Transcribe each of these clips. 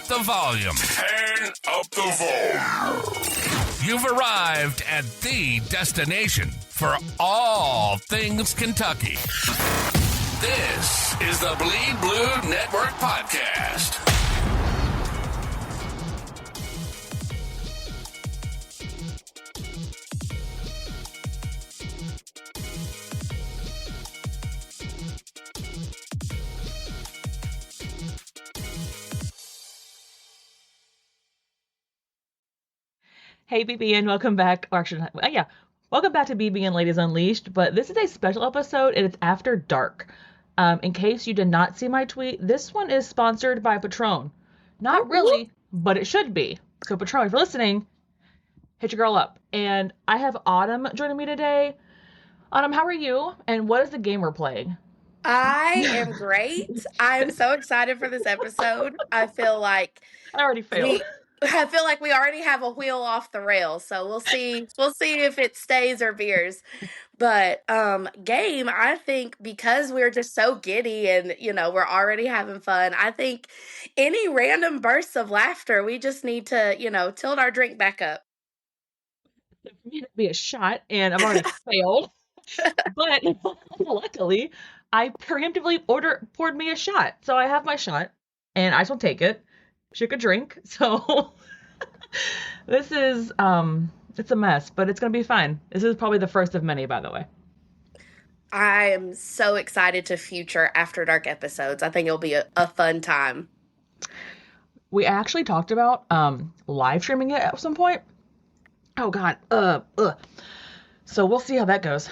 the volume. Turn up the volume. You've arrived at the destination for all things Kentucky. This is the Bleed Blue Network Podcast. Hey, BBN, welcome back. Or actually, welcome back to BBN Ladies Unleashed. But this is a special episode, and it's after dark. In case you did not see my tweet, this one is sponsored by Patron. Not really, but it should be. So, Patron, if you're listening, hit your girl up. And I have Autumn joining me today. Autumn, how are you? And what is the game we're playing? I am great. I am so excited for this episode. I feel like I already failed. we already have a wheel off the rails, so we'll see if it stays or veers. But game, I think because we're just so giddy and we're already having fun, I think any random bursts of laughter, we just need to, tilt our drink back up. It may be a shot, and I've already failed. But luckily, I preemptively poured me a shot. So I have my shot, and I shall take it. Shook a drink. So this is, it's a mess, but it's going to be fine. This is probably the first of many, by the way. I am so excited to future After Dark episodes. I think it'll be a fun time. We actually talked about live streaming it at some point. Oh, God. So we'll see how that goes.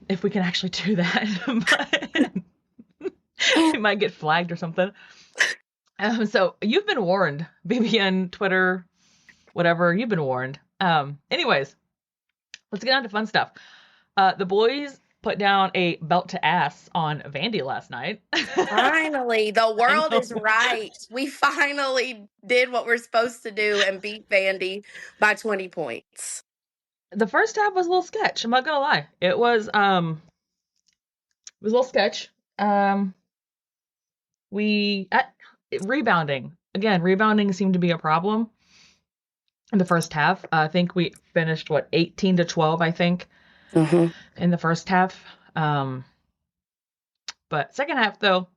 If we can actually do that. But we might get flagged or something. So you've been warned. BBN, Twitter, whatever. You've been warned. Anyways, let's get on to fun stuff. The boys put down a belt to ass on Vandy last night. Finally, the world is right. We finally did what we're supposed to do and beat Vandy by 20 points. The first half was a little sketch. I'm not gonna lie. It was a little sketch. Rebounding seemed to be a problem in the first half. I think we finished 18-12, I think, in the first half. But second half though,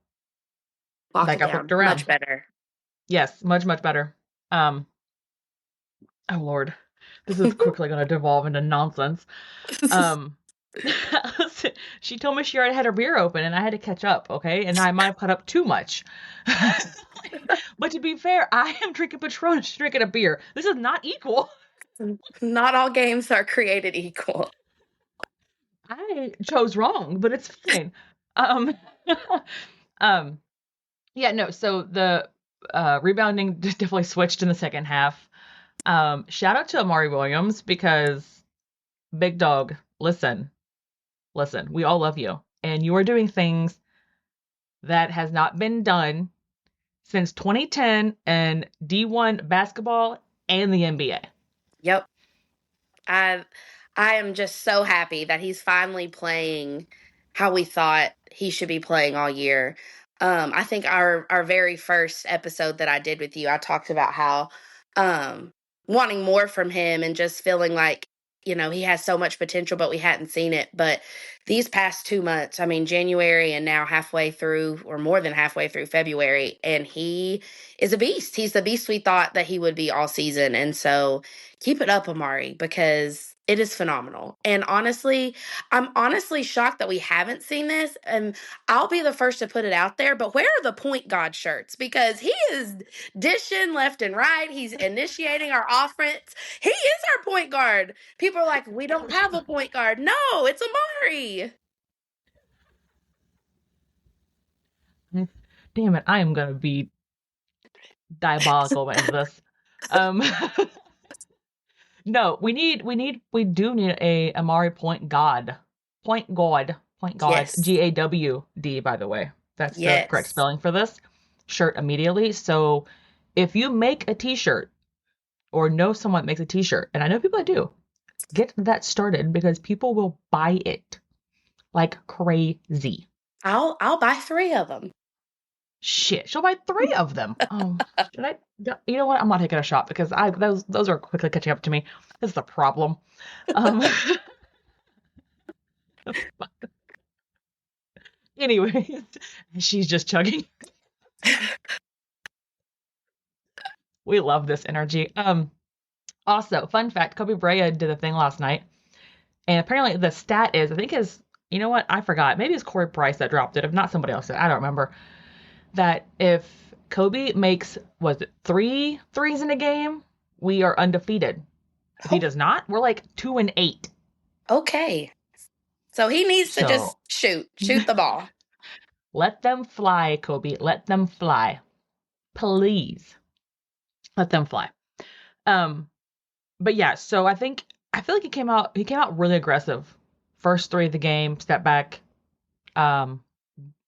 that got flipped around. Much better. Yes, much better. Oh Lord. This is quickly going to devolve into nonsense. She told me she already had her beer open and I had to catch up, okay? And I might have cut up too much. But to be fair, I am drinking Patron, she's drinking a beer. This is not equal. Not all games are created equal. I chose wrong, but it's fine. So the rebounding definitely switched in the second half. Shout out to Amari Williams because big dog, listen, we all love you and you are doing things that has not been done since 2010 and D1 basketball and the NBA. Yep. I am just so happy that he's finally playing how we thought he should be playing all year. I think our very first episode that I did with you, I talked about how, wanting more from him and just feeling like, he has so much potential, but we hadn't seen it. But these past 2 months, January and now halfway through or more than halfway through February, and he is a beast. He's the beast we thought that he would be all season. And so keep it up, Amari, because it is phenomenal. And honestly, I'm shocked that we haven't seen this. And I'll be the first to put it out there, but where are the point guard shirts? Because he is dishing left and right. He's initiating our offense. He is our point guard. People are like, we don't have a point guard. No, it's Amari. Damn it, I am going to be diabolical about this. No, we do need a Amari point guard. Yes. GAWD, by the way. That's the correct spelling for this shirt immediately. So if you make a t-shirt or know someone that makes a t-shirt, and I know people that do, get that started because people will buy it like crazy. I'll buy 3 of them. Shit, she'll buy 3 of them. Should I? You know what? I'm not taking a shot because those are quickly catching up to me. This is the problem. Um, anyways, she's just chugging. We love this energy. Also, fun fact: Kobe Bryant did a thing last night, and apparently the stat is, I think is, you know what? I forgot. Maybe it's Corey Price that dropped it. If not, somebody else did. I don't remember. That if Kobe makes, was it 3 threes in a game, we are undefeated. If he does not, we're like 2-8. Okay. So he needs to just shoot the ball. Let them fly, Kobe. Let them fly. Please. Let them fly. But yeah, so I feel like he came out really aggressive. First 3 of the game, step back.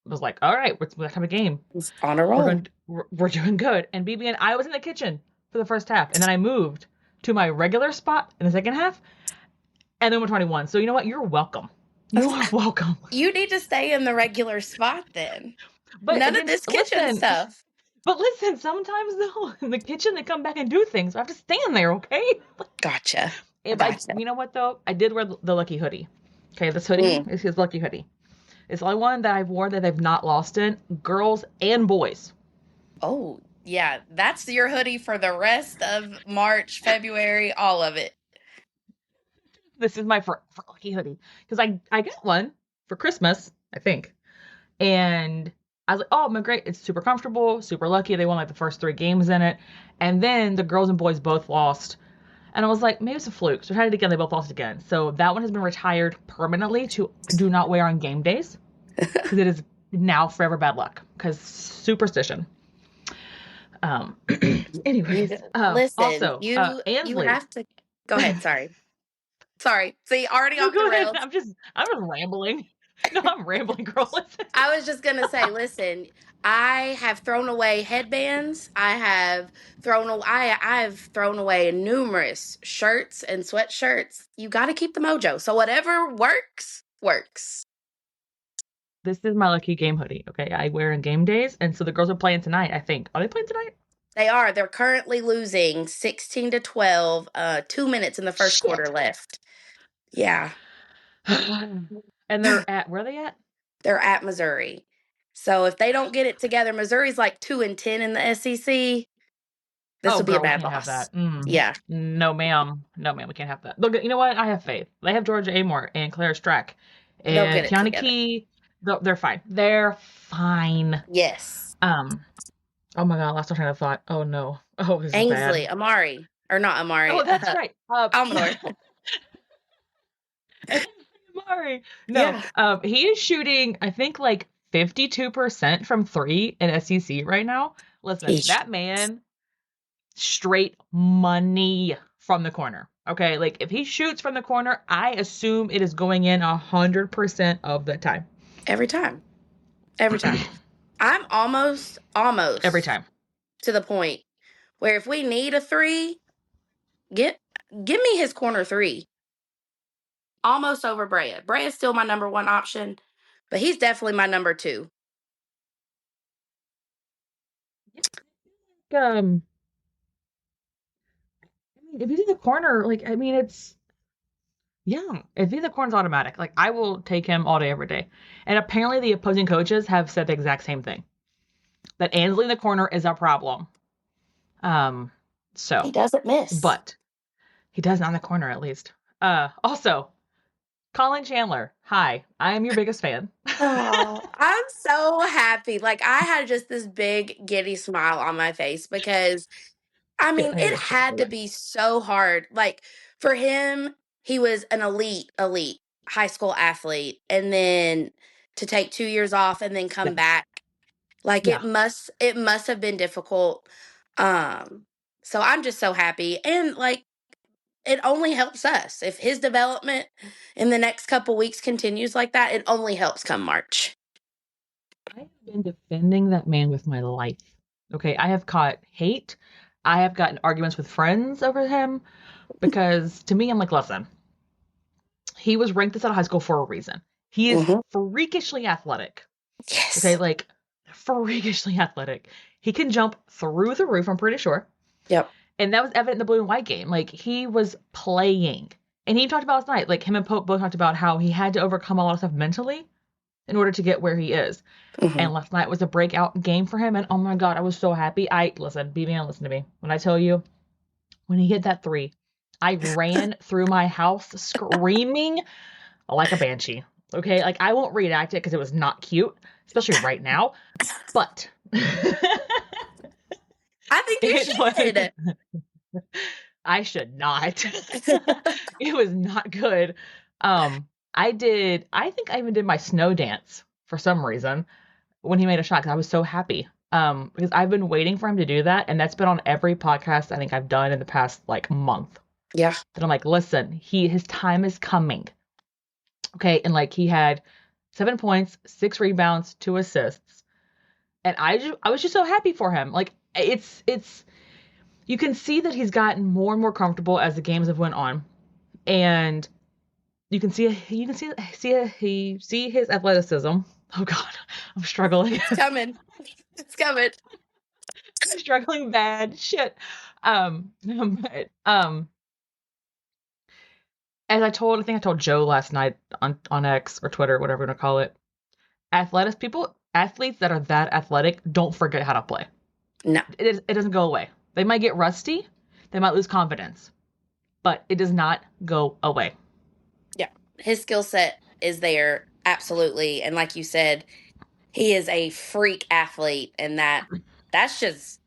Was like, all right, what's that type of game? He's on a roll. We're doing good. And BBN, I was in the kitchen for the first half, and then I moved to my regular spot in the second half, and then 121. So you know what? You're welcome. You are welcome. You need to stay in the regular spot then. But none of this kitchen stuff. But listen, sometimes though in the kitchen they come back and do things. So I have to stand there, okay? Gotcha. You know what though? I did wear the lucky hoodie. Okay, this hoodie is his lucky hoodie. It's the only one that I've worn that they've not lost in, girls and boys. Oh, yeah. That's your hoodie for the rest of March, February, all of it. This is my for lucky hoodie. Because I got one for Christmas, I think. And I was like, oh, my great. It's super comfortable, super lucky. They won like the first 3 games in it. And then the girls and boys both lost. And I was like, maybe it's a fluke. So I tried it again. They both lost again. So that one has been retired permanently to do not wear on game days. Because it is now forever bad luck. Because superstition. Anyways. Listen, also, you Ansley. have to... Go ahead. Sorry. See, already off the rails. I'm just rambling. No, I'm rambling, girl. Listen. I was just going to say, listen, I have thrown away headbands. I have thrown away numerous shirts and sweatshirts. You got to keep the mojo. So whatever works. This is my lucky game hoodie. Okay, I wear in game days, and so the girls are playing tonight. I think. Are they playing tonight? They are. They're currently losing 16-12. 2 minutes in the first quarter left. Yeah. And they're at, where are they at? They're at Missouri. So if they don't get it together, Missouri's like 2-10 in the SEC. This will be a bad loss. Have that. Yeah. No, ma'am. We can't have that. Look, you know what? I have faith. They have Georgia Amore and Claire Strack and Kiana Key. They're fine. They're fine. Yes. Oh my God, lost my train of thought. Oh no. Oh, this Ainsley, is bad. Amari. Or not Amari. Oh, that's right. Almanor. Amari. No. Yeah. He is shooting, I think, like 52% from 3 in SEC right now. Listen, that man, straight money from the corner. Okay, like if he shoots from the corner, I assume it is going in 100% of the time. Every time. I'm almost every time to the point where if we need a 3, give me his corner 3. Almost over Brea. Brea's still my number 1 option, but he's definitely my number 2. I mean, if he's in the corner, it's if he's in the corner's automatic. Like, I will take him all day, every day. And apparently the opposing coaches have said the exact same thing. That Ansley in the corner is a problem. So he doesn't miss. But he does not in the corner, at least. Also, Colin Chandler, hi. I am your biggest fan. Oh, I'm so happy. Like, I had just this big giddy smile on my face because, I mean, it had to be so hard. Like, for him, he was an elite high school athlete, and then to take 2 years off and then come back. Like, it must have been difficult. So I'm just so happy. And, like, it only helps us. If his development in the next couple weeks continues like that, it only helps come March. I have been defending that man with my life. Okay, I have caught hate. I have gotten arguments with friends over him because to me, I'm like, listen, he was ranked this out of high school for a reason. He is freakishly athletic. Yes. Okay, like freakishly athletic. He can jump through the roof, I'm pretty sure. Yep. And that was evident in the blue and white game. Like, he was playing. And he talked about last night, like, him and Pope both talked about how he had to overcome a lot of stuff mentally in order to get where he is. Mm-hmm. And last night was a breakout game for him. And oh my God, I was so happy. Listen, BBN, listen to me. When I tell you, when he hit that 3, I ran through my house screaming like a banshee. Okay, like, I won't reenact it because it was not cute, especially right now. But I think you should. I should not. It was not good. I think I even did my snow dance for some reason when he made a shot because I was so happy. Because I've been waiting for him to do that, and that's been on every podcast I think I've done in the past like month. Yeah. That I'm like, listen, his time is coming. Okay, and like, he had 7 points, 6 rebounds, 2 assists, and I was just so happy for him. Like, it's you can see that he's gotten more and more comfortable as the games have went on, and you can see his athleticism. Oh God, I'm struggling. It's coming. It's coming. I'm struggling bad. Shit. But, as I think I told Joe last night on X or Twitter, whatever you want to call it, athletes that are that athletic don't forget how to play. No. It doesn't go away. They might get rusty, they might lose confidence, but it does not go away. Yeah. His skill set is there, absolutely. And like you said, he is a freak athlete, and that's just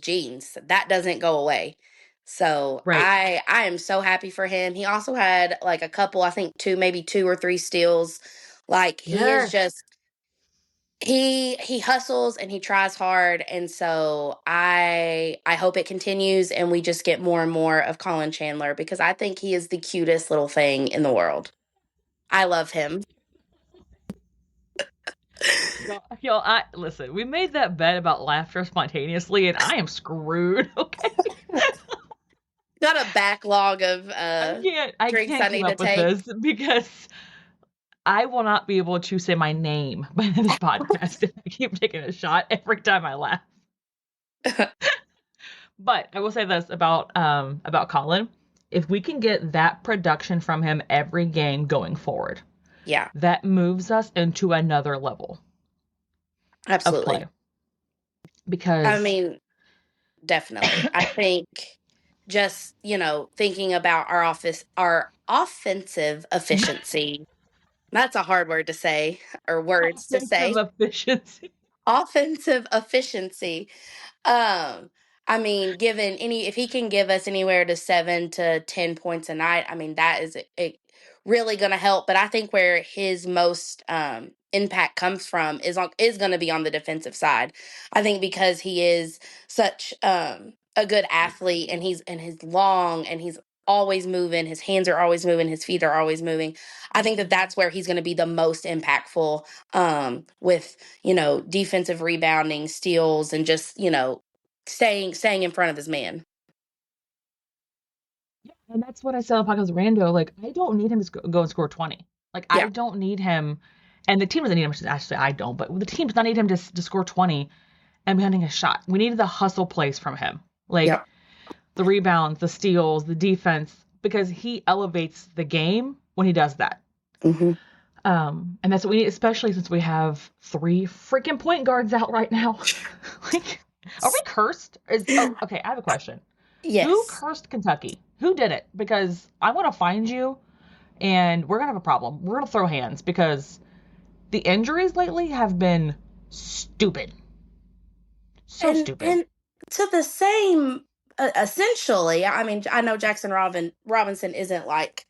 genes. That doesn't go away. So Right. I am so happy for him. He also had like a couple, I think maybe 2 or 3 steals. Like, he is Yes. just he hustles and he tries hard, and so I hope it continues and we just get more and more of Colin Chandler, because I think he is the cutest little thing in the world. I love him. Y'all, listen, we made that bet about laughter spontaneously, and I am screwed. Okay. Got a backlog of I drinks can't I keep need to up with take. this because I will not be able to say my name by the end of this podcast if I keep taking a shot every time I laugh. But I will say this about Colin. If we can get that production from him every game going forward, Yeah, that moves us into another level of absolutely. play. Because I mean, definitely. I think just, thinking about our offensive efficiency. That's a hard word to say, or words to offensive say. efficiency. Offensive efficiency. Um, I mean, given if he can give us anywhere to 7 to 10 points a night, I mean, that is really going to help. But I think where his most impact comes from is going to be on the defensive side. I think because he is such a good athlete, and he's long, and he's always moving. His hands are always moving. His feet are always moving. I think that that's where he's going to be the most impactful, with defensive rebounding, steals, and just staying in front of his man. Yeah, and that's what I said on the podcast with Rando. Like, I don't need him to go and score 20. Like, I Yeah. don't need him, and the team doesn't need him. Actually, I don't, but the team does not need him to score 20 and be hunting a shot. We needed the hustle plays from him. Like, Yep. the rebounds, the steals, the defense, because he elevates the game when he does that. Mm-hmm. And that's what we need, especially since we have 3 freaking point guards out right now. Like, are we cursed? Okay, I have a question. Yes. Who cursed Kentucky? Who did it? Because I want to find you, and we're going to have a problem. We're going to throw hands because the injuries lately have been stupid. So stupid. And to the same, essentially, I mean, I know Jackson Robinson isn't like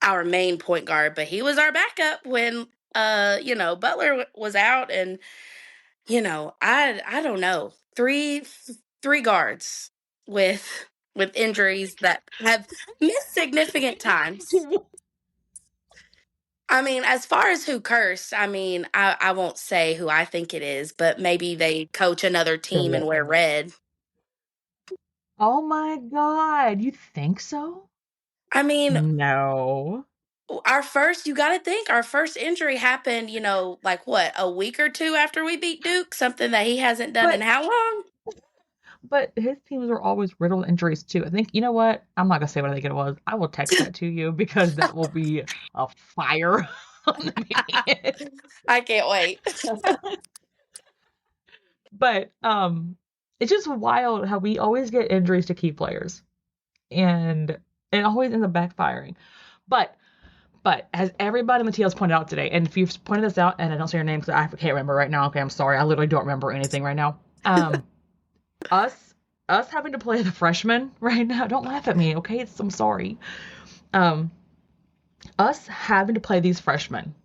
our main point guard, but he was our backup when, Butler was out, and, I don't know, three guards with injuries that have missed significant times. I mean, as far as who cursed, I mean, I won't say who I think it is, but maybe they coach another team and wear red. Oh my God, you think so? I mean, No. you got to think, our first injury happened, like what, a week or two after we beat Duke, something that he hasn't done in But how long? his teams were always riddled with injuries too. I think, you know what? I'm not gonna say what I think it was. I will text that to you because that will be a fire on the BBN. I can't wait. But it's just wild how we always get injuries to key players, and it always ends up backfiring. But as everybody in the TL's pointed out today, and if you've pointed this out and I don't say your name because I can't remember right now, okay, I'm sorry, I literally don't remember anything right now. Us having to play the freshmen right now, don't laugh at me, okay? I'm sorry. Us having to play these freshmen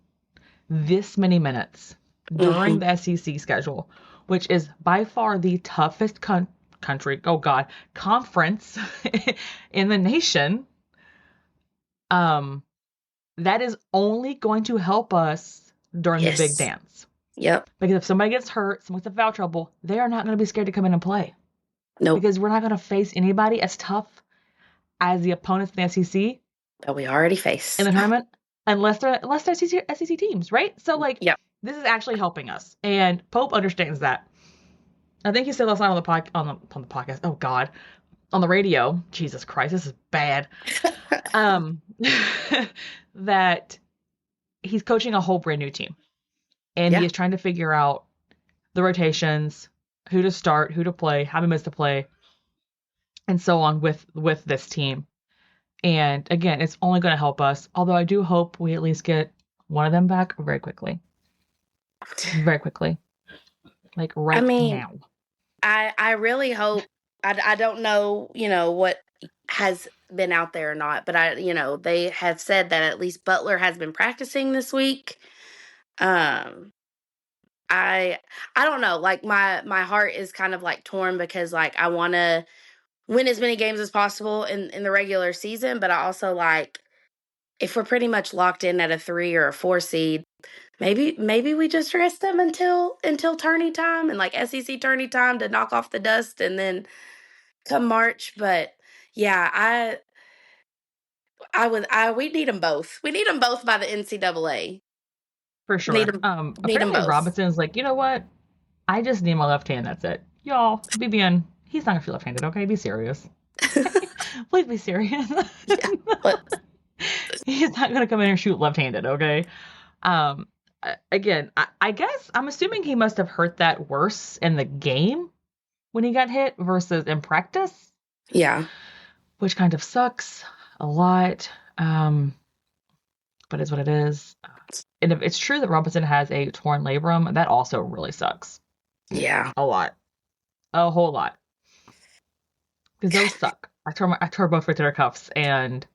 this many minutes during the SEC schedule, which is by far the toughest conference in the nation, that is only going to help us during the big dance. Yep. Because if somebody gets hurt, someone gets in foul trouble, they are not going to be scared to come in and play. Nope. Because we're not going to face anybody as tough as the opponents in the SEC that we already face in the tournament, unless they're SEC teams, right? So yep. This is actually helping us, and Pope understands that. I think he said last night on the podcast. Oh God, on the radio. Jesus Christ, this is bad. That he's coaching a whole brand new team, and he is trying to figure out the rotations, who to start, who to play, how many minutes to play, and so on with this team. And again, it's only going to help us. Although I do hope we at least get one of them back very quickly. Very quickly. Like now. I really hope. I don't know, what has been out there or not, but they have said that at least Butler has been practicing this week. I don't know. Like my heart is kind of like torn because like I want to win as many games as possible in the regular season, but I also like if we're pretty much locked in at a 3 or a 4 seed, maybe we just rest them until tourney time and like SEC tourney time to knock off the dust and then come March. But yeah, we need them both. We need them both by the NCAA. For sure. Apparently Robinson's like, you know what? I just need my left hand. That's it. Y'all, BBN, he's not gonna feel left-handed, okay? Be serious. Please be serious. He's not gonna come in and shoot left-handed, okay? Again, I guess I'm assuming he must have hurt that worse in the game when he got hit versus in practice. Yeah. Which kind of sucks a lot. But it's what it is. And if it's true that Robinson has a torn labrum, that also really sucks. Yeah. A lot. A whole lot. Because those suck. I tore both rotator cuffs, and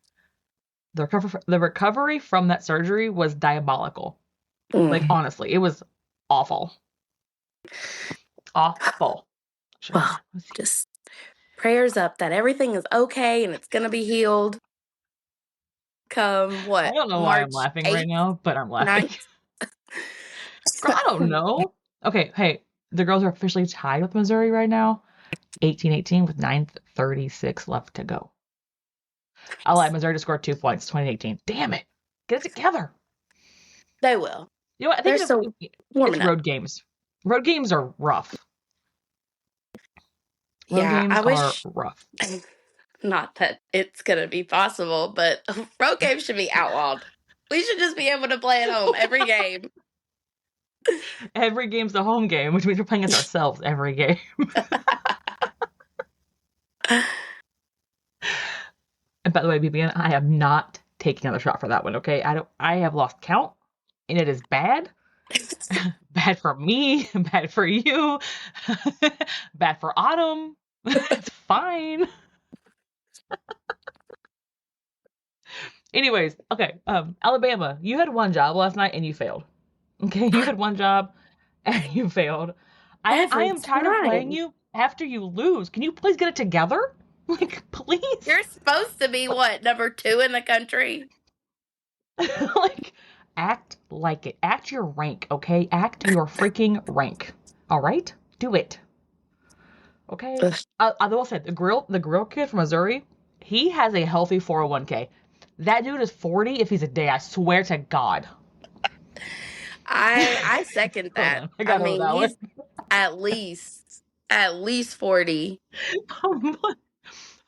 the recovery from that surgery was diabolical. Like, honestly, it was awful. Awful. Well, just prayers up that everything is okay and it's going to be healed. Come what? I don't know March why I'm laughing 8th, right now, but I'm laughing. Girl, I don't know. Okay, hey, the girls are officially tied with Missouri right now. 18-18 with 9:36 left to go. I lied. Missouri just scored 2 points, 20-18. Damn it. Get it together. They will. You know what? I think it's road games. Road games are rough. Road games are rough. Not that it's going to be possible, but road games should be outlawed. We should just be able to play at home every game. Every game's a home game, which means we're playing against ourselves every game. And by the way, BBN, I am not taking another shot for that one, okay? I have lost count, and it is bad. Bad for me, bad for you, bad for Autumn. It's fine. Anyways, okay, Alabama, you had one job last night and you failed. Okay, you had one job and you failed. I am tired of playing you after you lose. Can you please get it together? Like, please. You're supposed to be what, number 2 in the country? Like, act like it. Act your rank, okay? Act your freaking rank. All right? Do it. Okay? I will say, the grill kid from Missouri, he has a healthy 401k. That dude is 40 if he's a day. I swear to God. I second Hold that. on. I I got over mean, that one. he's at least 40.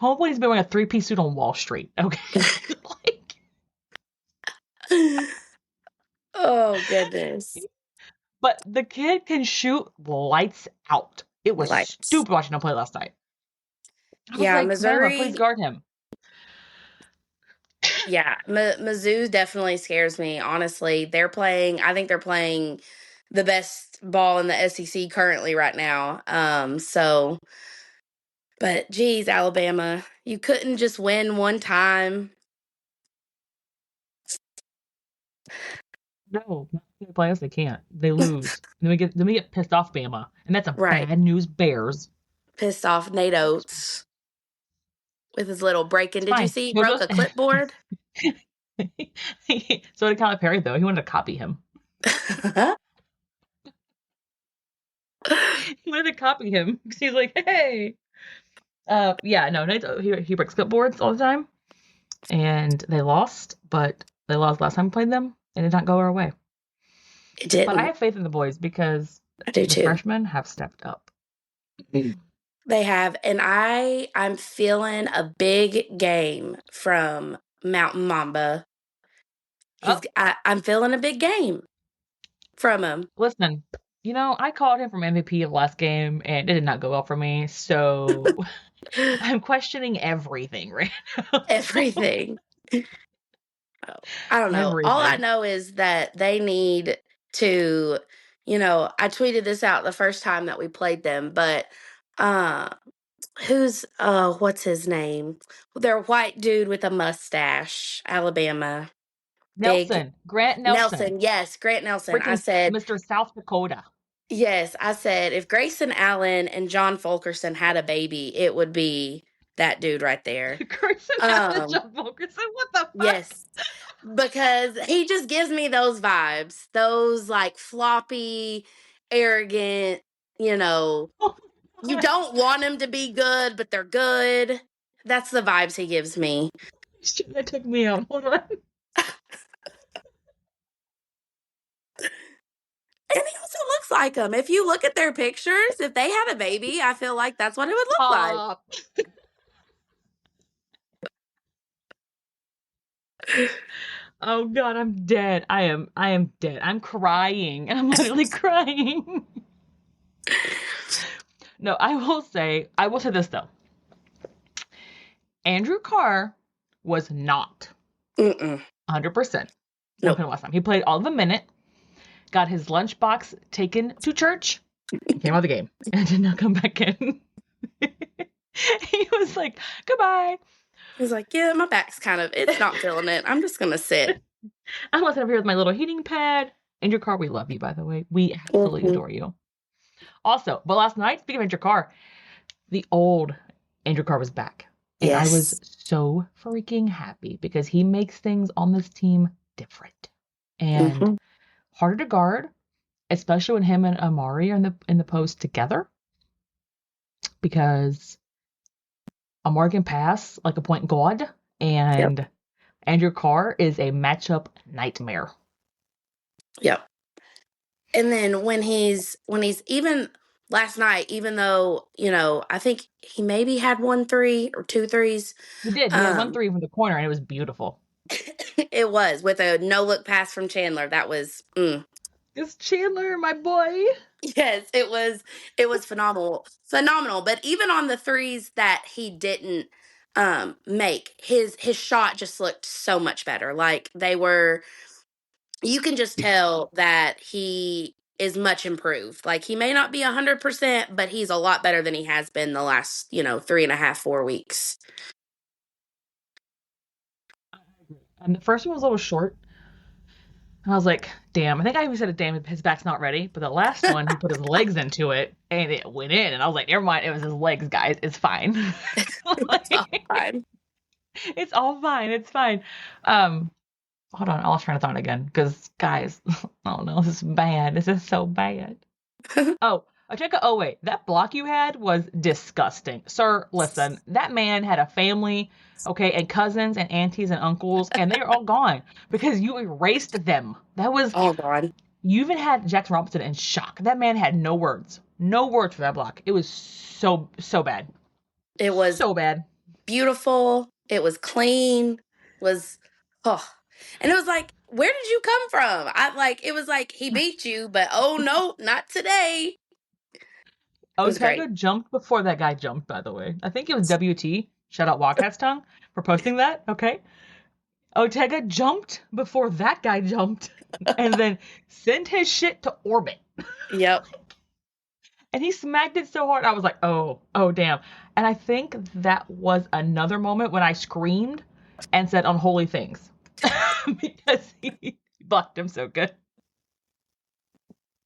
Homeboy's been wearing a 3-piece suit on Wall Street. Okay. Like, Oh goodness. but the kid can shoot lights out. It was Lights. stupid watching him play last night. I was Yeah, like, Bama, please Missouri. guard him. Yeah, Mizzou definitely scares me. Honestly, I think they're playing the best ball in the SEC currently right now. But geez, Alabama, you couldn't just win one time. No, they play us. They can't. They lose. Then we get pissed off, Bama, and that's a Right. bad news. Bears. Pissed off Nate Oates with his little break-in. It's Did you fine. see he He'll broke just. a clipboard? So did Calvin Perry though. He wanted to copy him. He wanted to copy him because he's like, hey. Yeah, no, he breaks clipboards all the time, and they lost, but they lost last time we played them, and it did not go our way. It But I didn't. have faith in the boys because I do the too. freshmen have stepped up. They have, and I'm feeling a big game from Mountain Mamba. Oh, I'm feeling a big game from him. listen, I called him from MVP of last game, and it did not go well for me, so I'm questioning everything right now. Everything. Oh, I don't know. All I Everything. know is that they need to, I tweeted this out the first time that we played them, but uh what's his name? Their white dude with a mustache, Alabama. Big Grant Nelson, Nelson. Yes, Grant Nelson. I freaking said, Mr. South Dakota. yes, I said if Grayson Allen and John Fulkerson had a baby, it would be that dude right there. Grayson Allen, Um, John Fulkerson, what the fuck? yes. Because he just gives me those vibes. Those like floppy, arrogant, you know, Oh, you God. don't want them to be good, but they're good. That's the vibes he gives me. Shit, that took me out. Hold on. And he also looks like them. If you look at their pictures, if they had a baby, I feel like that's what it would look like. Stop. Oh God, I'm dead. I am dead. I'm crying. I'm literally crying. No, I will say this though. Andrew Carr was not Mm-mm. 100% Nope. last time. He played all of a minute, got his lunchbox taken to church, came out of the game, and did not come back in. He was like, goodbye. He's like, yeah, my back's it's not feeling it. I'm just going to sit. I'm gonna sit up here with my little heating pad. Andrew Carr, we love you, by the way. We absolutely adore you. Also, but last night, speaking of Andrew Carr, the old Andrew Carr was back. And I was so freaking happy because he makes things on this team different and harder to guard, especially when him and Amari are in the post together. Because Amari can pass like a point guard, and Andrew Carr is a matchup nightmare. Yep. And then when he's even last night, even though, I think he maybe had 1 3 or 2 threes. He did. He had 1 3 from the corner, and it was beautiful. It was with a no-look pass from Chandler. That was It's Chandler, my boy. Yes, it was phenomenal. Phenomenal. But even on the threes that he didn't make, his shot just looked so much better. Like you can just tell that he is much improved. Like he may not be 100%, but he's a lot better than he has been the last, 3.5, 4 weeks. And the first one was a little short. And I was like, damn. I think I even said, damn, his back's not ready. But the last one, he put his legs into it, and it went in. And I was like, never mind. It was his legs, guys. It's fine. It's all fine. It's all fine. It's fine. Hold on. I lost train of thought again. Because, guys, oh no, this is bad. This is so bad. Oh, wait. That block you had was disgusting. Sir, listen. That man had a family. Okay, and cousins and aunties and uncles, and they're all gone because you erased them. That was All gone. You even had Jackson Robinson in shock. That man had no words. No words for that block. It was so bad. It was So bad. beautiful. It was clean. Was oh. And it was like, where did you come from? It was like he beat you, but oh no, not today. It was great. Otega jumped before that guy jumped, by the way. I think it was WT. Shout out Wildcat's Tongue for posting that. Okay. Otega jumped before that guy jumped and then sent his shit to orbit. Yep. And he smacked it so hard. I was like, oh, damn. And I think that was another moment when I screamed and said unholy things because he blocked him so good.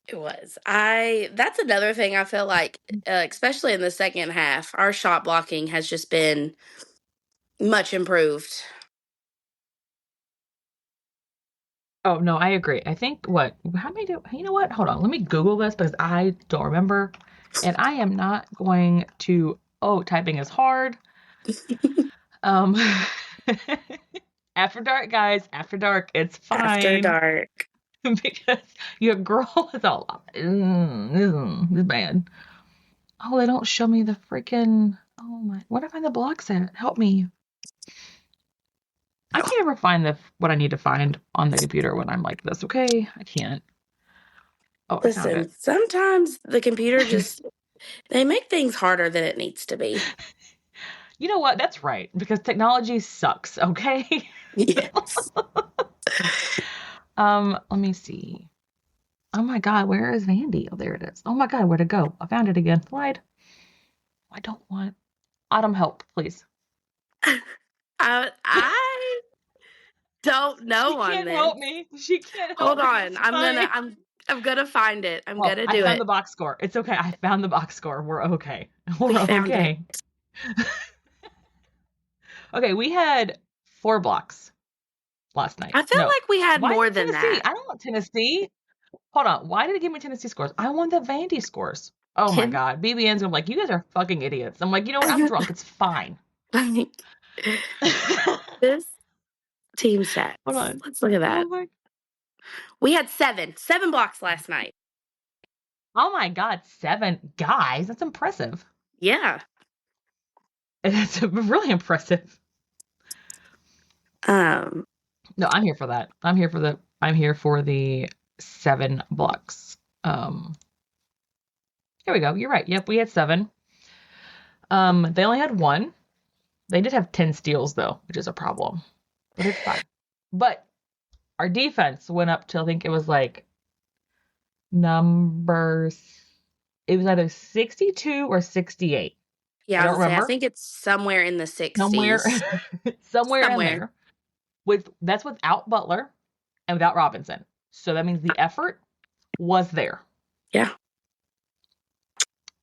It was. That's another thing I feel like, especially in the second half, our shot blocking has just been much improved. Oh, no, I agree. I think how many you know what? Hold on. Let me Google this because I don't remember. And I am not going to, typing is hard. Um, After dark, guys. After dark. It's After fine. dark. Because your girl is all, it's bad. Oh, they don't show me the freaking, oh my, where do I find the blocks at? Help me. I can't ever find what I need to find on the computer when I'm like this, okay? I can't. Oh, I found Listen, it. sometimes the computer just, they make things harder than it needs to be. You know what? That's right, because technology sucks, okay? Yes. Let me see. Oh my God, where is Vandy? Oh, there it is. Oh my God, where'd it go? I found it again. Slide. I don't want Autumn help, please. I don't know She on can't this. help me. She can't help Hold me. on. It's fine. I'm gonna find it. I'm Well, gonna I do found it. the box score. It's okay. I found the box score. We're okay. We We're found it. okay. Okay, we had 4 blocks last night. I felt No. like we had Why more did than Tennessee? that. I don't want Tennessee. Hold on. Why did it give me Tennessee scores? I want the Vandy scores. Oh my Ten. God. BBN's gonna be like, you guys are fucking idiots. I'm like, you know what? I'm drunk. It's fine. This team Hold stats. on. Let's look at Oh that. my We had 7 blocks last night. Oh my God, 7 guys. That's impressive. Yeah. That's really impressive. No, I'm here for that. I'm here for the 7 blocks. Here we go. You're right. Yep, we had 7. They only had 1. They did have 10 steals though, which is a problem. But it's fine. But our defense went up to, I think it was like numbers. It was either 62 or 68. Yeah, I I don't was gonna say, I remember. think it's somewhere in the 60s. Somewhere somewhere in Somewhere. there. That's without Butler and without Robinson. So that means the effort was there. Yeah.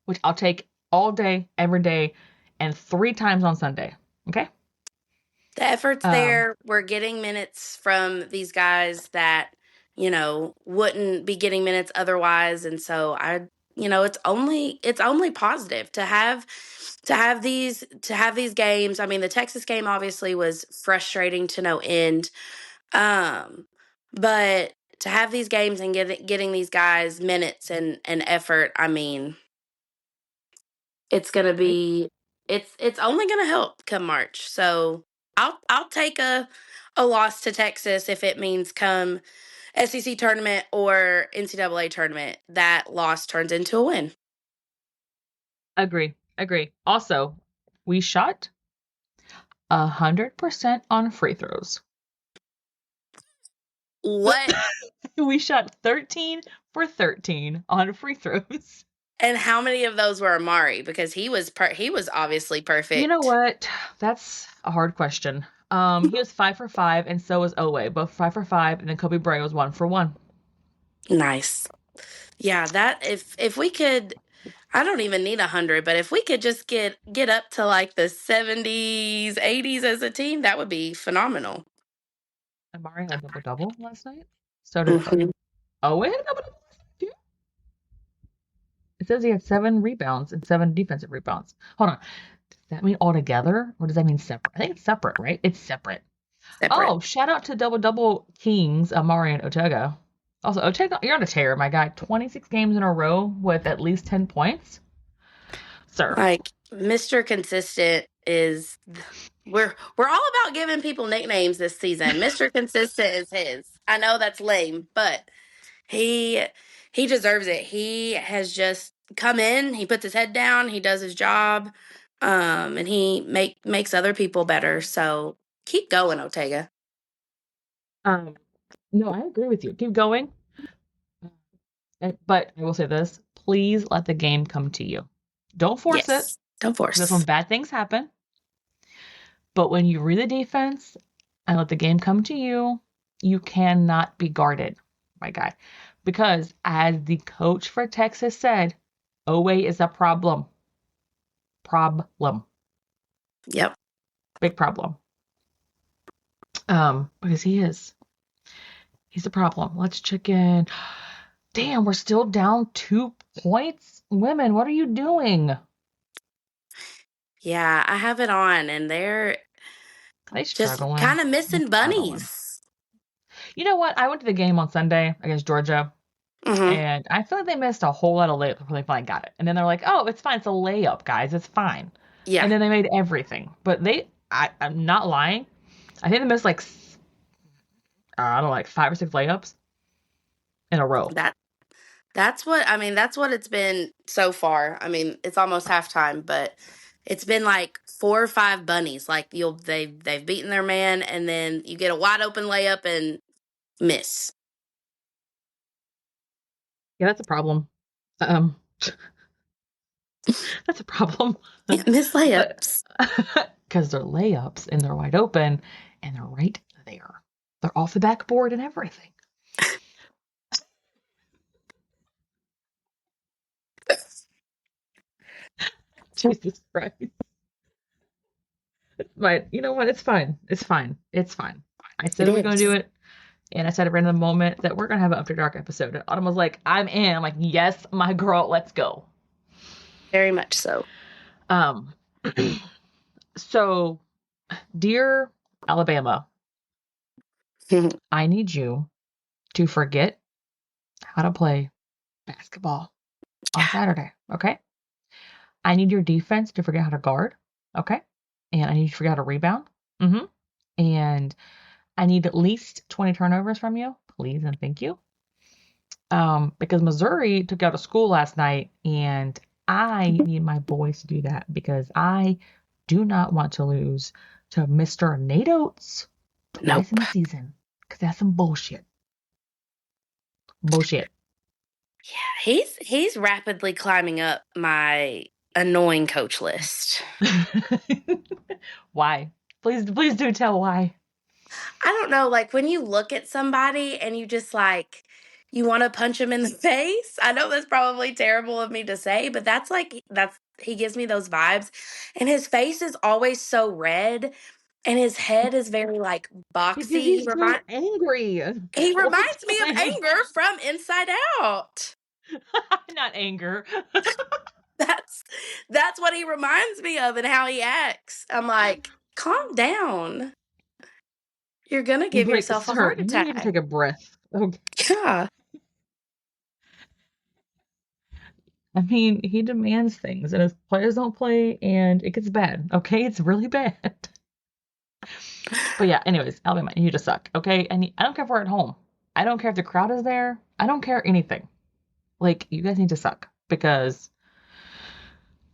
Which I'll take all day, every day, and 3 times on Sunday. Okay? The effort's there. We're getting minutes from these guys that, wouldn't be getting minutes otherwise. And so it's only positive to have these games. I mean, the Texas game obviously was frustrating to no end. But to have these games and getting these guys minutes and effort, I mean, it's gonna be it's only gonna help come March. So I'll take a loss to Texas if it means come SEC tournament or NCAA tournament that loss turns into a win. Agree. Also, we shot 100% on free throws. What? We shot 13 for 13 on free throws. And how many of those were Amari? Because he was obviously perfect. You know what? That's a hard question. He was 5 for 5, and so was Owe. Both 5 for 5, and then Kobe Bray was 1 for 1. Nice. Yeah, that if we could, I don't even need 100, but if we could just get up to like the 70s, 80s as a team, that would be phenomenal. Amari had a double-double last night. So did Owe had a double-double last night too? It says he had 7 rebounds and 7 defensive rebounds. Hold on. that mean all together or does that mean separate? I think it's separate, right? It's separate. Separate. Oh, shout out to Double Kings, Amari and Otega. Also, Otega, you're on a tear, my guy. 26 games in a row with at least 10 points. Sir. Like Mr. Consistent is we're all about giving people nicknames this season. Mr. Consistent is his. I know that's lame, but he he deserves it. He has just come in, he puts his head down, he does his job, and he makes other people better. So keep going, Otega. Um, no, I agree with you. Keep going. But I will say this, please let the game come to you. Don't force it. Yes. Don't That's when force. bad things happen. But when you read the defense and let the game come to you, you cannot be guarded, my guy. Because as the coach for Texas said, Oweh is a problem. Problem. Yep. Big problem. Because he is. He's a problem. Let's check in. Damn, we're still down 2 points. Women, what are you doing? Yeah, I have it on, and they're They just struggling. kind of missing Struggling. bunnies. You know what? I went to the game on Sunday against Georgia, Mm-hmm. and I feel like they missed a whole lot of layups before they finally got it. And then they're like, "Oh, it's fine. It's a layup, guys. It's fine." Yeah, And then they made everything. But I'm not lying. I think they missed like I don't know, like 5 or 6 layups in a row. that that's what I mean. That's what it's been so far. I mean, it's almost halftime, but it's been like 4 or 5 bunnies. Like they've beaten their man, and then you get a wide open layup and miss. Yeah, that's a problem. Um, that's a problem. Yeah, miss But layups. because they're layups and they're wide open and they're right there. They're off the backboard and everything. Jesus Christ. But you know what? It's fine. It's fine. It's fine. I It said we're going to do is it. And I said at a random moment that we're going to have an After Dark episode. And Autumn was like, I'm in. I'm like, yes, my girl, let's go. very much so. Um, so, dear Alabama, I need you to forget how to play basketball on Saturday. Okay. I need your defense to forget how to guard. Okay. And I need you to forget how to rebound. Mm-hmm. And I need at least 20 turnovers from you, please and thank you. Because Missouri took out of school last night, and I need my boys to do that because I do not want to lose to Mr. Nate Oates twice Nope. in the season because that's some bullshit. Bullshit. Yeah, he's rapidly climbing up my annoying coach list. Why? Please do tell why. I don't know, like when you look at somebody and you just like you want to punch him in the face. I know that's probably terrible of me to say, but that's he gives me those vibes. And his face is always so red and his head is very like Because boxy. he's so angry He all the reminds me of time. Anger from Inside Out. Not anger. That's that's what he reminds me of and how he acts. I'm like, calm down. You're gonna give Like, yourself a sir, heart you need to attack. take a breath. Okay. Yeah. I mean, he demands things, and his players don't play, and it gets bad. Okay, it's really bad. But yeah, anyways, Alabama, you just suck. Okay, and I don't care if we're at home. I don't care if the crowd is there. I don't care anything. Like, you guys need to suck because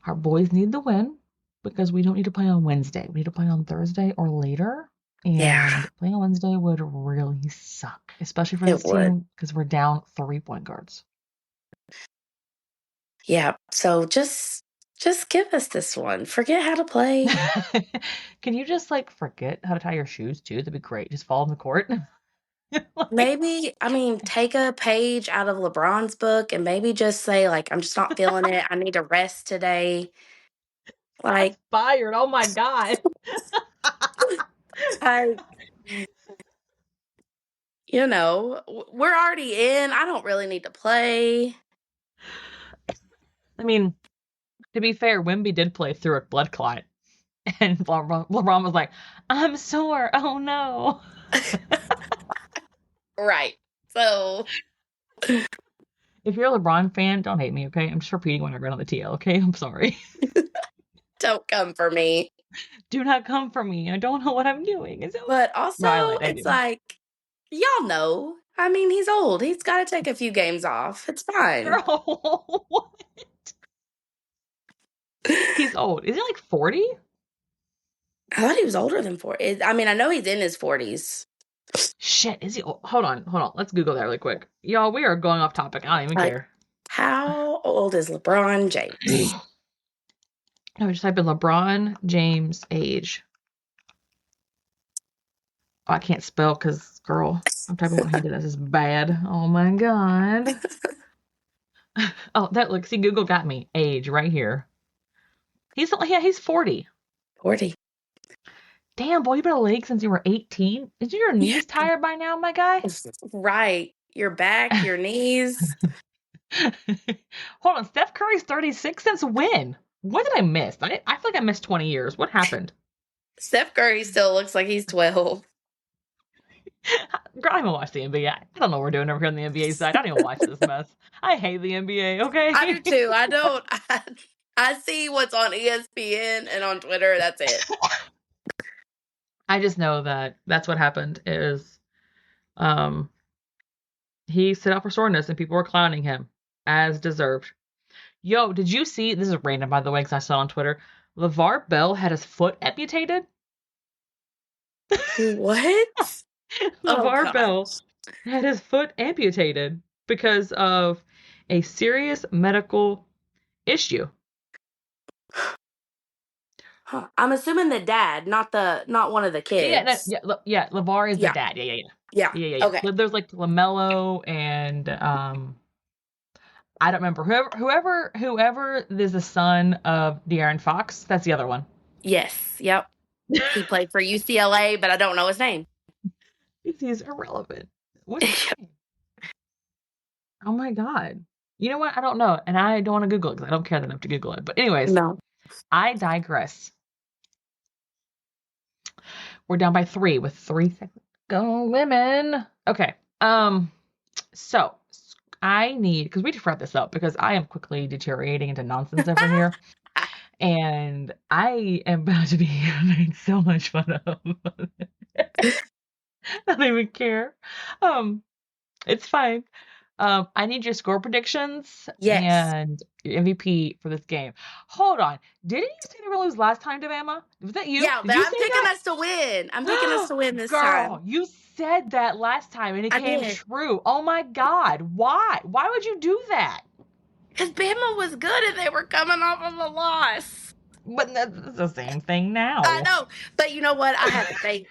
our boys need the win because we don't need to play on Wednesday. We need to play on Thursday or later. Yeah, And playing on Wednesday would really suck, especially for it this would. team because we're down 3 point guards. Yeah. So just give us this one. Forget how to play. Can you just like forget how to tie your shoes too? That'd be great. Just fall in the court. Like, Maybe, I mean, take a page out of LeBron's book and maybe just say, like, I'm just not feeling it. I need to rest today. that's Like, fired. Oh my God. I, we're already in. I don't really need to play. I mean, to be fair, Wimby did play through a blood clot. And LeBron was like, I'm sore. Oh no. Right. So If you're a LeBron fan, don't hate me, okay? I'm just repeating what I read on the TL, okay? I'm sorry. don't come for me. Do not come for me. I don't know what I'm doing. It's okay. But also, No, I lied. I it's do. like, y'all know. I mean, he's old. He's got to take a few games off. It's fine. Girl, what? He's old. Is he like 40? I thought he was older than 40. I mean, I know he's in his 40s. Shit, is he old? Hold on. Let's Google that really quick. Y'all, we are going off topic. I don't even Like, care. how old is LeBron James? I would just type in LeBron James age. Oh, I can't spell because, girl, I'm typing one handed. This is bad. Oh my god. Oh, that look. See, Google got me. Age right here. He's 40. 40. Damn, boy, you've been a league since you were 18. Is your knees tired by now, my guy? Right. Your back, your knees. Hold on, Steph Curry's 36 since when? What did I miss? I feel like I missed 20 years. What happened? Steph Curry still looks like he's 12. Girl, I don't even watch the NBA. I don't know what we're doing over here on the NBA side. I don't even watch this mess. I hate the NBA, okay? I do too. I don't. I see what's on ESPN and on Twitter. That's it. I just know that that's what happened is he set out for soreness and people were clowning him as deserved. Yo, did you see, this is random by the way because I saw it on Twitter, LeVar Bell had his foot amputated? What? LeVar Bell had his foot amputated because of a serious medical issue. Huh. I'm assuming the dad, not one of the kids. Yeah, LeVar is the dad. Yeah. Okay. There's like LaMelo and I don't remember whoever is the son of De'Aaron Fox. That's the other one. Yes. Yep. He played for UCLA, but I don't know his name. He's irrelevant. What's his name? Oh my god. You know what? I don't know, and I don't want to Google it because I don't care enough to Google it. But anyways, no. I digress. We're down by 3 with 3 seconds. Go women. Okay. So I need, because we just brought this up because I am quickly deteriorating into nonsense over here. And I am about to be made so much fun of. I don't even care. It's fine. I need your score predictions and your MVP for this game. Hold on. Didn't you say they were lose last time to Bama? Was that you? Yeah, but I'm picking us to win. I'm picking us to win this time. Girl, you said that last time and it came true. Oh my God. Why? Why would you do that? Because Bama was good and they were coming off of a loss. But that's the same thing now. I know. But you know what? I have faith.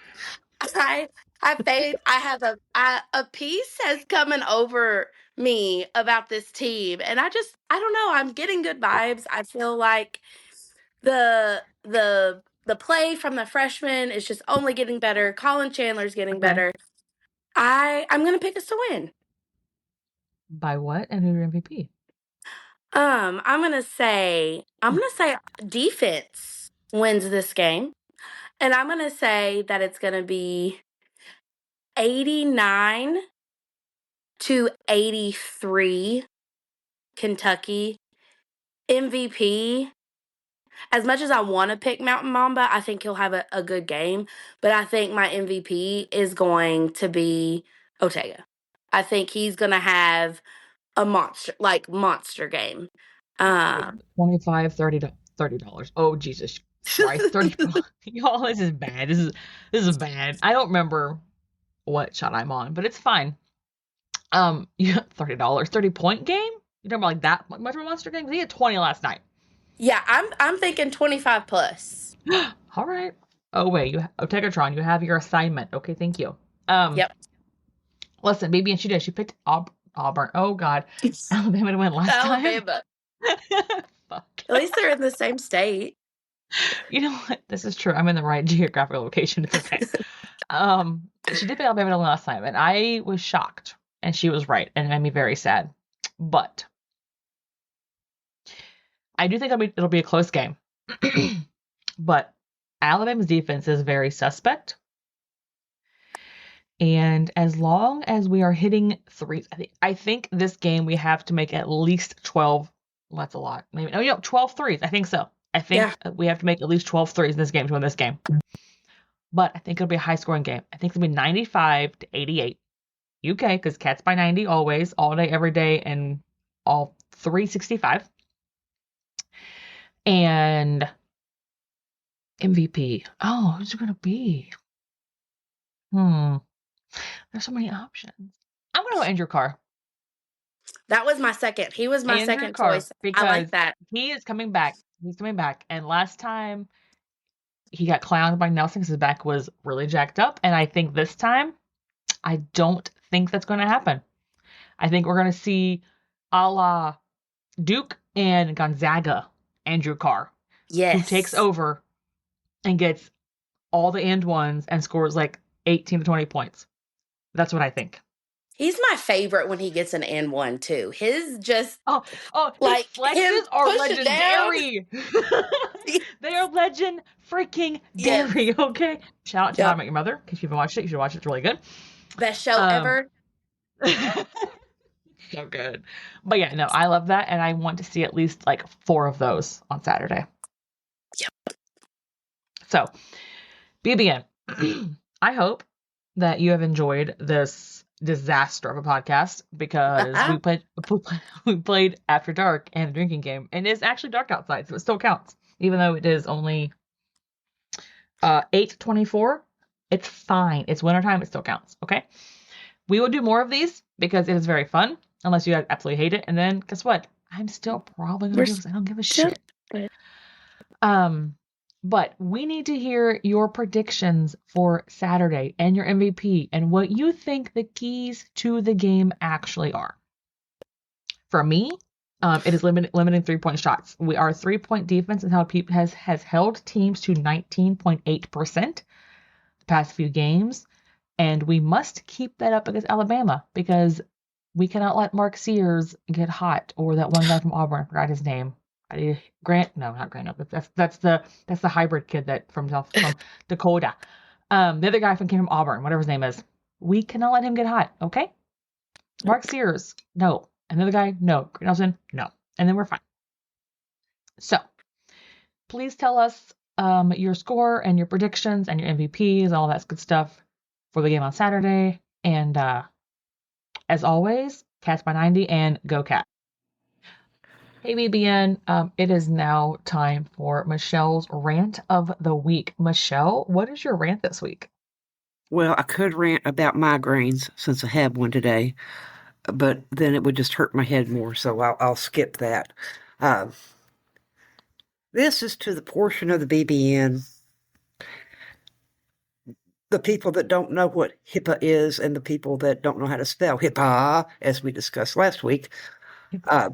I have faith. I have a peace has coming over me about this team. And I don't know. I'm getting good vibes. I feel like the play from the freshmen is just only getting better. Colin Chandler's getting better. I'm gonna pick us to win. By what? And who's your MVP? I'm gonna say defense wins this game. And I'm gonna say that it's gonna be 89-83 Kentucky. MVP. As much as I want to pick Mountain Mamba, I think he'll have a good game. But I think my MVP is going to be Ortega. I think he's going to have a monster game. 25, $30. Oh, Jesus Christ. 30. Y'all, this is bad. This is bad. I don't remember what shot I'm on, but it's fine. You got $30, 30-point game? You talking about like that much of a monster game? Because he had 20 last night. Yeah, I'm thinking 25 plus. All right. Oh wait, Tegatron, you have your assignment. Okay, thank you. Yep. Listen, BBN, she did. She picked Auburn. Oh God, Alabama to win last time. Alabama. Fuck. At least they're in the same state. You know what? This is true. I'm in the right geographical location. It's okay. She did pick Alabama to win last time, and I was shocked, and she was right, and it made me very sad. But I do think it'll be a close game. But Alabama's defense is very suspect. And as long as we are hitting threes, I think this game we have to make at least 12. Well, that's a lot. Maybe 12 threes. I think so. I think we have to make at least 12 threes in this game to win this game. But I think it'll be a high scoring game. I think it'll be 95-88. UK, because Cats by 90 always, all day, every day, and all 365. And MVP. Oh, who's it going to be? There's so many options. I'm going to go Andrew Carr. That was my second. He was my second choice. I like that. He is coming back. He's coming back. And last time he got clowned by Nelson because his back was really jacked up. And I think this time, I don't think that's going to happen. I think we're going to see a la Duke and Gonzaga Andrew Carr. Yes. Who takes over and gets all the and ones and scores like 18 to 20 points. That's what I think. He's my favorite when he gets an and one too. His just like his flexes are legendary. They are legend freaking dairy. Yes. Okay. Shout out to How I Met Your Mother. If you haven't watched it, you should watch it. It's really good. Best show ever. So good. But yeah, no, I love that, and I want to see at least like 4 of those on Saturday. Yep. So, BBN, I hope that you have enjoyed this disaster of a podcast because we played After Dark and a drinking game, and it's actually dark outside, so it still counts, even though it is only 8:24. It's fine. It's wintertime. It still counts. Okay. We will do more of these because it is very fun, unless you guys absolutely hate it. And then guess what? I'm still probably going to do it because I don't give a shit. But we need to hear your predictions for Saturday and your MVP and what you think the keys to the game actually are. For me, it is limiting 3-point shots. Our 3-point defense has held teams to 19.8% the past few games. And we must keep that up against Alabama because we cannot let Mark Sears get hot, or that one guy from Auburn. I forgot his name. Grant? No, not Grant. That's the hybrid kid that from Dakota. The other guy came from Auburn, whatever his name is. We cannot let him get hot. Okay. Mark Sears, no. Another guy, no. Grant Nelson, no. And then we're fine. So, please tell us your score and your predictions and your MVPs, all that good stuff for the game on Saturday. And as always, Cats by 90 and go Cat. Hey BBN, it is now time for Michelle's rant of the week. Michelle, what is your rant this week? Well, I could rant about migraines since I have one today, but then it would just hurt my head more, so I'll skip that. This is to the portion of the BBN, the people that don't know what HIPAA is and the people that don't know how to spell HIPAA, as we discussed last week. I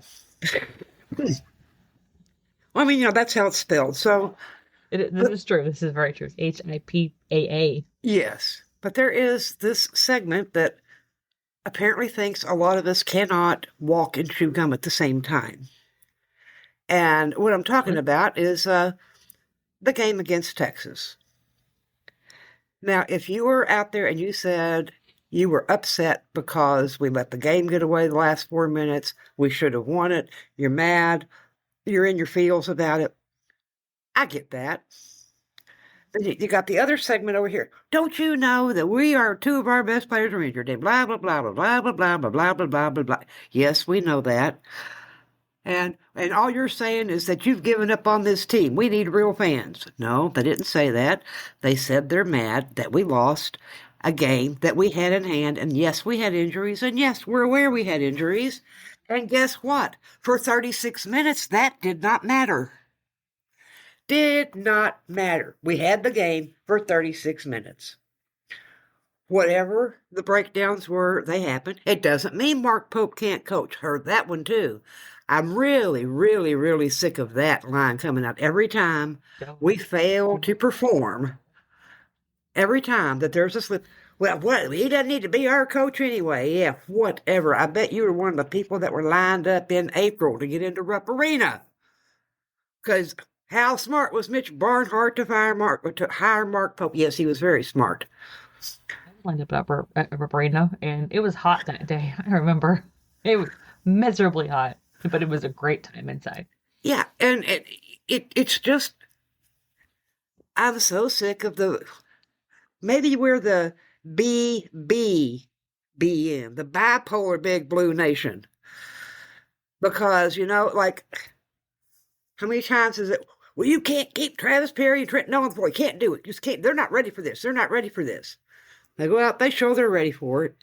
mean, that's how it's spelled. So this is true. This is very true. It's HIPAA. Yes. But there is this segment that apparently thinks a lot of us cannot walk and chew gum at the same time. And what I'm talking about is the game against Texas. Now, if you were out there and you said you were upset because we let the game get away the last 4 minutes, we should have won it, you're mad, you're in your feels about it, I get that. Then you got the other segment over here. Don't you know that 2 of our best players are injured? And blah, blah, blah, blah, blah, blah, blah, blah, blah, blah, blah, blah, blah. Yes, we know that. And all you're saying is that you've given up on this team. We need real fans. No, they didn't say that. They said they're mad that we lost a game that we had in hand. And yes, we had injuries. And yes, we're aware we had injuries. And guess what? For 36 minutes, that did not matter. Did not matter. We had the game for 36 minutes. Whatever the breakdowns were, they happened. It doesn't mean Mark Pope can't coach. Heard that one too. I'm really, really, really sick of that line coming out every time we fail to perform. Every time that there's a slip. Well, what? He doesn't need to be our coach anyway. Yeah, whatever. I bet you were one of the people that were lined up in April to get into Rupp Arena. Because How smart was Mitch Barnhart to hire Mark Pope? Yes, he was very smart. I lined up at Barbarino, and it was hot that day. I remember it was miserably hot, but it was a great time inside. Yeah, and it's just I'm so sick of maybe we're the BBN, the bipolar big blue nation. Because, like, how many times is it, well, you can't keep Travis Perry and Trent Nolan for, you can't do it. Just can't. They're not ready for this. They're not ready for this. They go out, they show they're ready for it.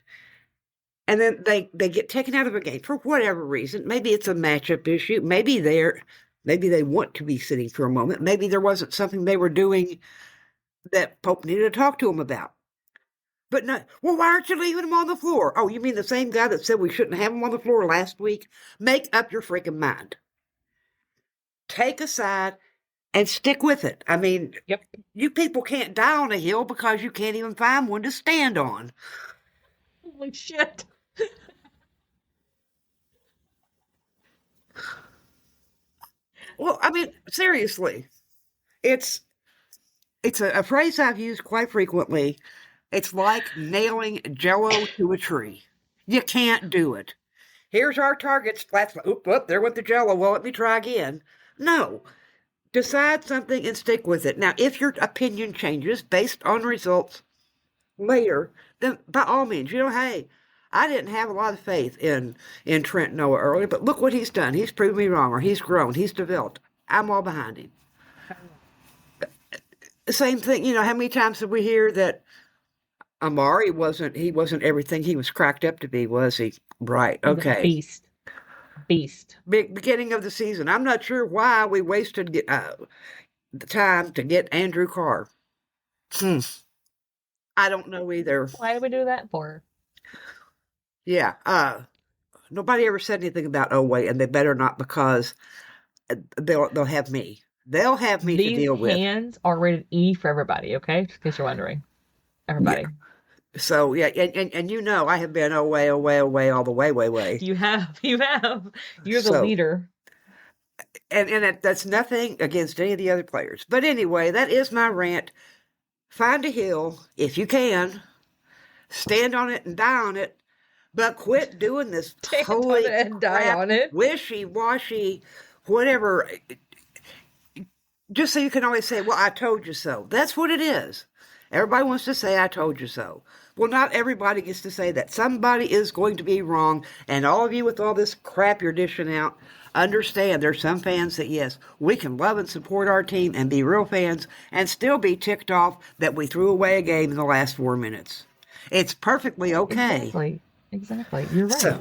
And then they get taken out of a game for whatever reason. Maybe it's a matchup issue. Maybe they want to be sitting for a moment. Maybe there wasn't something they were doing that Pope needed to talk to them about. But no, well, why aren't you leaving him on the floor? Oh, you mean the same guy that said we shouldn't have him on the floor last week? Make up your freaking mind. Take a side and stick with it. I mean, Yep. You people can't die on a hill because you can't even find one to stand on. Holy shit. Well, I mean, seriously, it's a phrase I've used quite frequently. It's like nailing Jello to a tree. You can't do it. Here's our targets. Oop, there went the Jello. Well, let me try again. No. Decide something and stick with it. Now, if your opinion changes based on results later, then by all means, hey, I didn't have a lot of faith in Trent Noah earlier, but look what he's done. He's proved me wrong, or he's grown, he's developed. I'm all behind him. Same thing, how many times did we hear that Amari wasn't everything he was cracked up to be, was he? Right, okay. Beast. Beginning of the season. I'm not sure why we wasted the time to get Andrew Carr. I don't know either. Why did we do that for? Yeah. Nobody ever said anything about Oway, and they better not, because they'll have me. They'll have me to deal with. These hands are rated E for everybody, okay? Just in case you're wondering. Everybody. Yeah. So, yeah, and I have been Oway, all the way. You have. You're the leader. And that's nothing against any of the other players. But anyway, that is my rant. Find a hill, if you can. Stand on it and die on it. But quit doing this holy and die crap, on it. wishy-washy, whatever. Just so you can always say, well, I told you so. That's what it is. Everybody wants to say, I told you so. Well, not everybody gets to say that. Somebody is going to be wrong, and all of you with all this crap you're dishing out, understand there's some fans that, yes, we can love and support our team and be real fans and still be ticked off that we threw away a game in the last 4 minutes. It's perfectly okay. Exactly. You're right. So,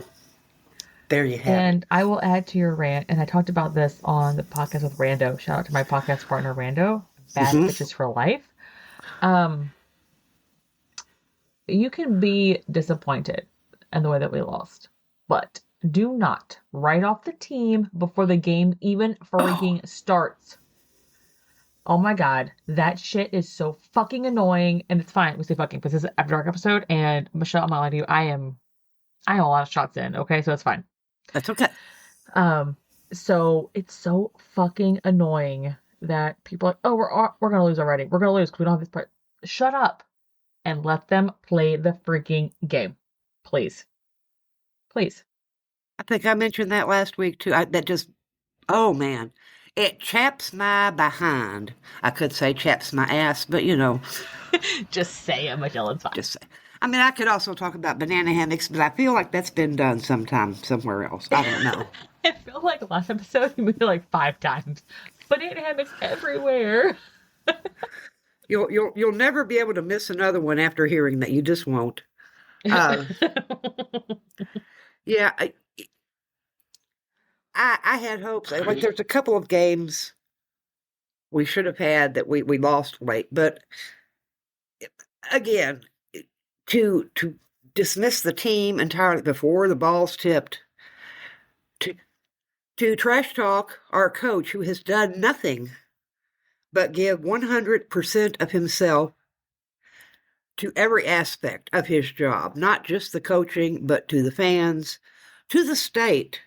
there you have it. And I will add to your rant, and I talked about this on the podcast with Rando. Shout out to my podcast partner, Rando. Bad Bitches for Life. You can be disappointed in the way that we lost, but do not write off the team before the game even freaking starts. Oh my god, that shit is so fucking annoying, and it's fine. We say fucking because this is After Dark episode, and Michelle, I'm not lying to you. I am a lot of shots in. Okay, so it's fine. That's okay. So it's so fucking annoying that people are like, oh, we're gonna lose already. We're gonna lose because we don't have this part. Shut up and let them play the freaking game, please. I think I mentioned that last week too. Oh man, it chaps my behind. I could say chaps my ass, but Just say it, Michelle. It's fine. Just say. I mean, I could also talk about banana hammocks, but I feel like that's been done sometime somewhere else. I don't know. I feel like last episode you moved like 5 times. Banana hammocks everywhere. You'll never be able to miss another one after hearing that. You just won't. Yeah, I had hopes. Like, there's a couple of games we should have had that we lost late, but again, to dismiss the team entirely before the ball's tipped, to trash talk our coach who has done nothing but give 100% of himself to every aspect of his job, not just the coaching, but to the fans, to the state.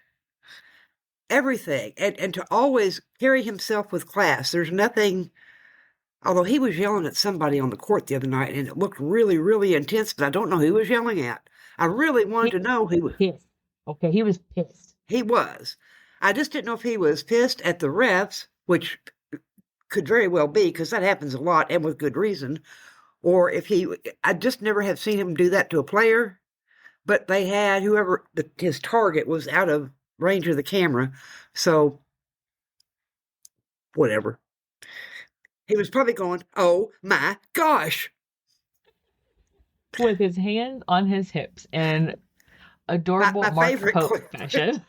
everything, and to always carry himself with class. There's nothing, although he was yelling at somebody on the court the other night, and it looked really, really intense, but I don't know who he was yelling at. I really wanted to know who he was. Pissed. Okay, he was pissed. He was. I just didn't know if he was pissed at the refs, which could very well be, because that happens a lot and with good reason, or if I just never have seen him do that to a player, but they had whoever, his target was out of range of the camera, so whatever. He was probably going, oh my gosh. With his hands on his hips in adorable My Mark favorite Pope clip. fashion.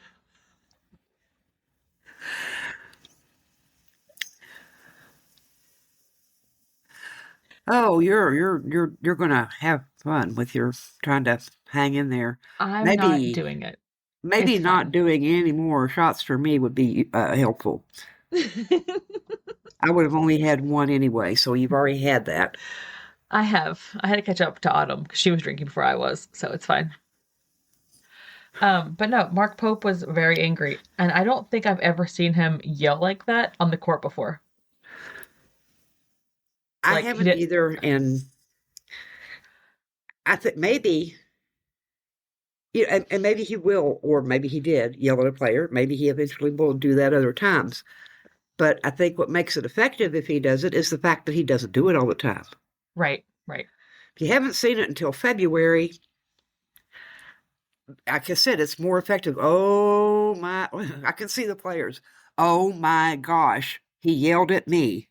Oh, you're gonna have fun with your trying to hang in there. I'm Maybe not doing it. maybe It's not fun. doing any more shots for me would be helpful. I would have only had one anyway, so you've already had that. I had to catch up to Autumn because she was drinking before I was, so it's fine. But no, Mark Pope was very angry, and I don't think I've ever seen him yell like that on the court before. I Like, he haven't didn't. either, and I think maybe, and maybe he will, or maybe he did yell at a player. Maybe he eventually will do that other times. But I think what makes it effective if he does it is the fact that he doesn't do it all the time. Right. If you haven't seen it until February, like I said, it's more effective. Oh my, I can see the players. Oh my gosh, he yelled at me.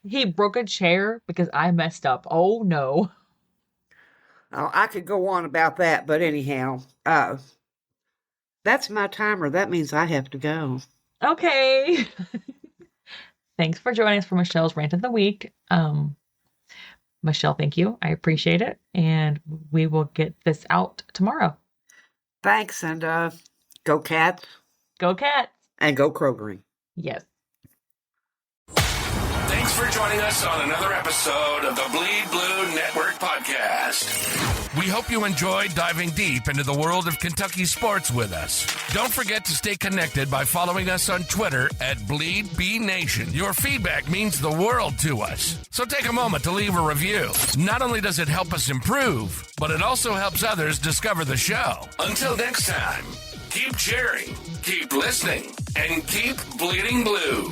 He broke a chair because I messed up. Oh no. Oh, I could go on about that, but anyhow, that's my timer. That means I have to go. Okay. Thanks for joining us for Michelle's Rant of the Week. Michelle, thank you. I appreciate it. And we will get this out tomorrow. Thanks, and go Cats. Go Cats. And go Krogering. Yes. Thanks for joining us on another episode of the Bleed Blue Network podcast. We hope you enjoyed diving deep into the world of Kentucky sports with us. Don't forget to stay connected by following us on Twitter at BleedBNation. Your feedback means the world to us. So take a moment to leave a review. Not only does it help us improve, but it also helps others discover the show. Until next time, keep cheering, keep listening, and keep bleeding blue.